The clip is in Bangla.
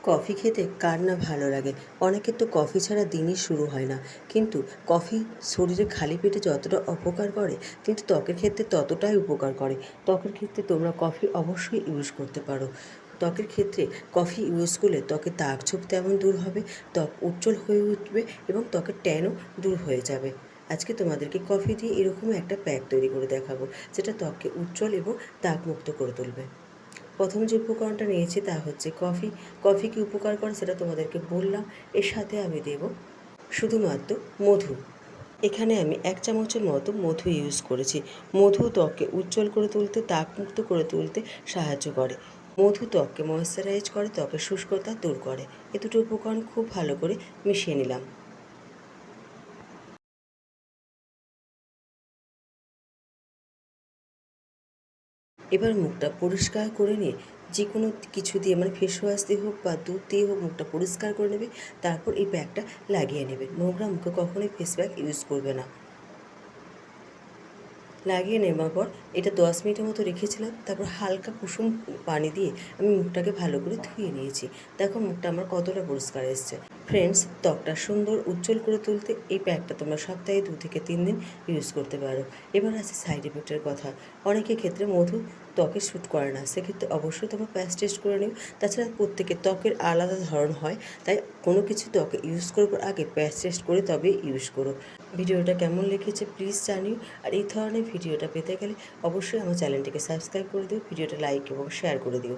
কফি খেতে কার না ভালো লাগে। অনেকের তো কফি ছাড়া দিনই শুরু হয় না। কিন্তু কফি শরীরে খালি পেটে যতটা অপকার করে, কিন্তু ত্বকের ক্ষেত্রে ততটাই উপকার করে। ত্বকের ক্ষেত্রে তোমরা কফি অবশ্যই ইউজ করতে পারো। ত্বকের ক্ষেত্রে কফি ইউজ করলে ত্বকের দাগ-ছোপ তেমন দূর হবে, ত্বক উজ্জ্বল হয়ে উঠবে এবং ত্বকের ট্যানও দূর হয়ে যাবে। আজকে তোমাদেরকে কফি দিয়ে এরকমই একটা প্যাক তৈরি করে দেখাবো, যেটা ত্বককে উজ্জ্বল এবং দাগমুক্ত করে তুলবে। প্রথম যে উপকরণটা নিয়েছি তা হচ্ছে কফি। কফি কী উপকার করে সেটা তোমাদেরকে বললাম। এর সাথে আমি দেব শুধুমাত্র মধু। এখানে আমি 1 চামচের মতো মধু ইউজ করেছি। মধু ত্বককে উজ্জ্বল করে তুলতে, দাগমুক্ত করে তুলতে সাহায্য করে। মধু ত্বককে ময়েশ্চারাইজ করে, ত্বকের শুষ্কতা দূর করে। এ দুটো উপকরণ খুব ভালো করে মিশিয়ে নিলাম। এবার মুখটা পরিষ্কার করে নিয়ে যে কোনো কিছু দিয়ে, মানে ফেস ওয়াশ দিয়ে হোক বা দুধ দিয়ে হোক, মুখটা পরিষ্কার করে নেবে। তারপর এই প্যাকটা লাগিয়ে নেবে। নোংরা মুখে কখনোই ফেস প্যাক ইউজ করবে না। লাগিয়ে নেওয়ার পর এটা 10 মিনিটের মতো রেখেছিলাম। তারপর হালকা কুসুম পানি দিয়ে আমি মুখটাকে ভালো করে ধুয়ে নিয়েছি। দেখো মুখটা আমার কতটা পরিষ্কার এসছে। ফ্রেন্ডস, ত্বকটা সুন্দর উজ্জ্বল করে তুলতে এই প্যাকটা তোমরা সপ্তাহে 2 থেকে 3 দিন ইউজ করতে পারো। এবার আছে সাইড এফেক্টের কথা। অনেকের ক্ষেত্রে মধু ত্বকে শ্যুট করে না, সেক্ষেত্রে অবশ্যই তোমরা প্যাচ টেস্ট করে নিও। তাছাড়া প্রত্যেকের ত্বকের আলাদা ধরন হয়, তাই কোনো কিছু ত্বকে ইউজ করবার আগে প্যাচ টেস্ট করে তবে ইউজ করো। ভিডিওটা কেমন লেগেছে প্লিজ জানিও। আর এই ধরনের ভিডিওটা পেতে গেলে অবশ্যই আমার চ্যানেলটিকে সাবস্ক্রাইব করে দিও, ভিডিওটা লাইক এবং শেয়ার করে দিও।